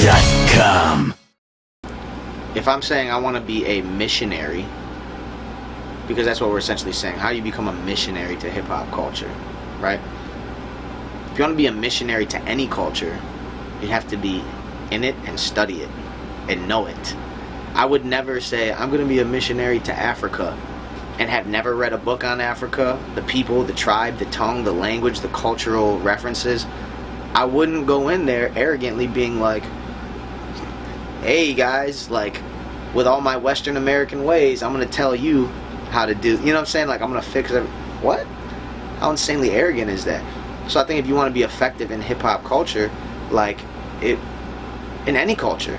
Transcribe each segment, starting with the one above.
Missionary.com. If I'm saying I want to be a missionary, because that's what we're essentially saying, how do you become a missionary to hip-hop culture, right? If you want to be a missionary to any culture, you have to be in it and study it and know it. I would never say I'm going to be a missionary to Africa and have never read a book on Africa, the people, the tribe, the tongue, the language, the cultural references. I wouldn't go in there arrogantly being like, hey guys, like, with all my Western American ways, I'm going to tell you how to do, you know what I'm saying? Like, I'm going to fix it. What? How insanely arrogant is that? So I think if you want to be effective in hip-hop culture, like, in any culture,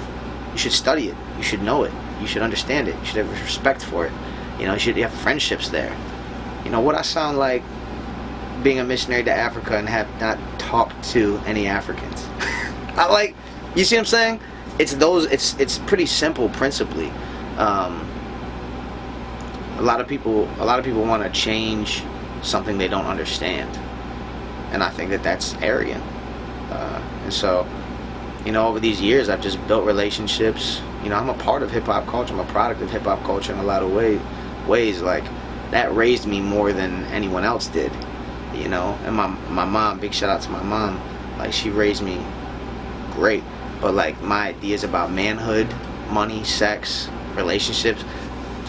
you should study it. You should know it. You should understand it. You should have respect for it. You know, you should have friendships there. You know, what I sound like being a missionary to Africa and have not talked to any Africans. I like, you see what I'm saying? It's pretty simple principally. A lot of people want to change something they don't understand, and I think that's arrogant. And so, you know, over these years, I've just built relationships. You know, I'm a part of hip-hop culture. I'm a product of hip-hop culture in a lot of ways. Like, that raised me more than anyone else did, you know. And my mom, big shout out to my mom. Like, she raised me great. But, like, my ideas about manhood, money, sex, relationships,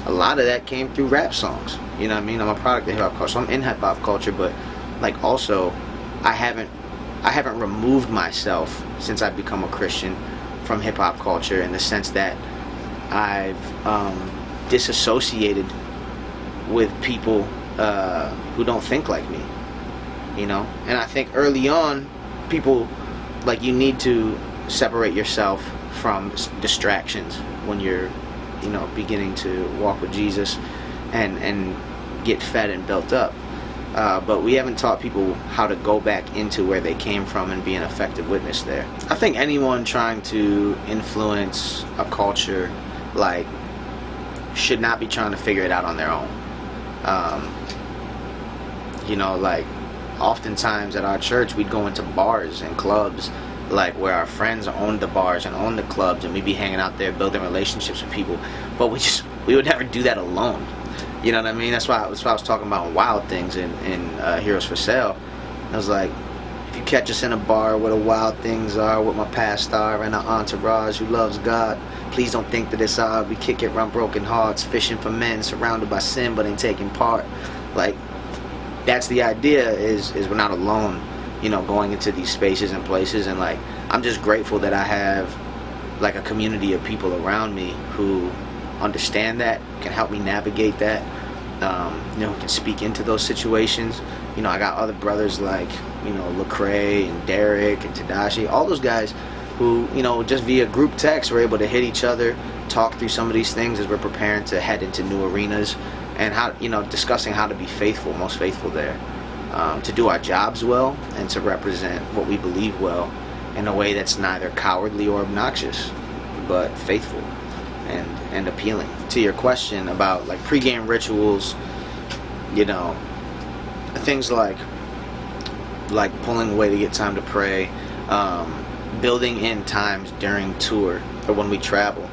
a lot of that came through rap songs. You know what I mean? I'm a product of hip-hop culture. So I'm in hip-hop culture, but, like, also, I haven't removed myself since I've become a Christian from hip-hop culture, in the sense that I've disassociated with people who don't think like me, you know. And I think early on, people, like, you need to separate yourself from distractions when you're, you know, beginning to walk with Jesus and get fed and built up. But we haven't taught people how to go back into where they came from and be an effective witness there. I think anyone trying to influence a culture, like, should not be trying to figure it out on their own. You know, like, oftentimes at our church, we'd go into bars and clubs, like, where our friends owned the bars and owned the clubs, and we'd be hanging out there building relationships with people, but we would never do that alone. You know what I mean? That's why I was talking about wild things in Heroes for Sale. I was like, if you catch us in a bar where the wild things are, with my past star and an entourage who loves God, please don't think that it's odd. We kick it around broken hearts, fishing for men, surrounded by sin but ain't taking part. Like, that's the idea, is we're not alone, you know, going into these spaces and places. And, like, I'm just grateful that I have, like, a community of people around me who understand that, can help me navigate that, you know, who can speak into those situations. You know, I got other brothers like, you know, Lecrae and Derek and Tadashi, all those guys who, you know, just via group text, we're able to hit each other, talk through some of these things as we're preparing to head into new arenas, and how, you know, discussing how to be faithful, most faithful there, to do our jobs well, and to represent what we believe well in a way that's neither cowardly or obnoxious, but faithful and appealing. To your question about, like, pregame rituals, you know, things like pulling away to get time to pray, building in times during tour or when we travel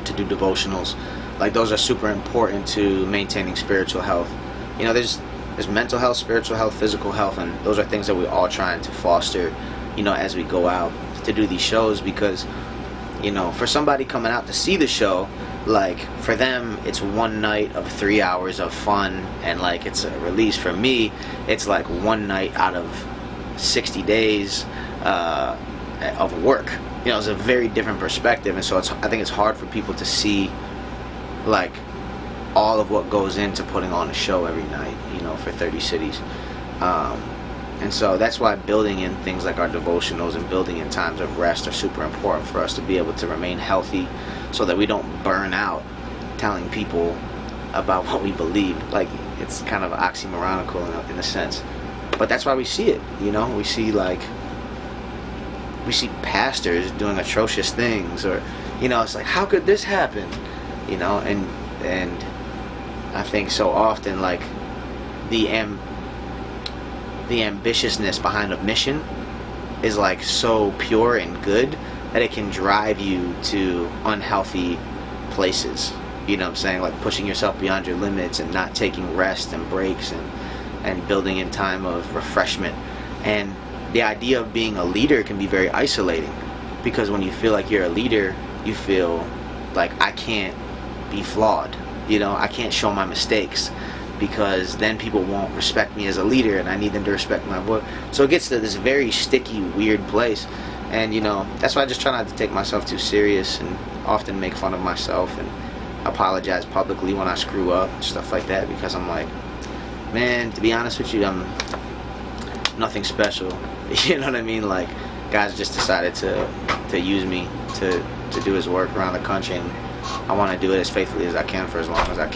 to do devotionals, like, those are super important to maintaining spiritual health. You know, there's mental health, spiritual health, physical health, and those are things that we're all trying to foster, you know, as we go out to do these shows. Because, you know, for somebody coming out to see the show, like, for them, it's one night of 3 hours of fun, and, like, it's a release. For me, it's like one night out of 60 days of work. You know, it's a very different perspective, and so I think it's hard for people to see, like, all of what goes into putting on a show every night, you know, for 30 cities. And so that's why building in things like our devotionals and building in times of rest are super important for us to be able to remain healthy, so that we don't burn out telling people about what we believe. Like, it's kind of oxymoronical in a sense, but that's why we see it. You know, we see pastors doing atrocious things, or, you know, it's like, how could this happen? You know, and I think so often, like, the ambitiousness behind a mission is like so pure and good that it can drive you to unhealthy places. You know what I'm saying? Like pushing yourself beyond your limits and not taking rest and breaks and building in time of refreshment. And the idea of being a leader can be very isolating, because when you feel like you're a leader, you feel like I can't be flawed. You know, I can't show my mistakes, because then people won't respect me as a leader, and I need them to respect my work. So it gets to this very sticky, weird place. And you know, that's why I just try not to take myself too serious, and often make fun of myself and apologize publicly when I screw up, stuff like that, because I'm like, man, to be honest with you, I'm nothing special. You know what I mean? Like, God's just decided to use me to do his work around the country, and I want to do it as faithfully as I can for as long as I can.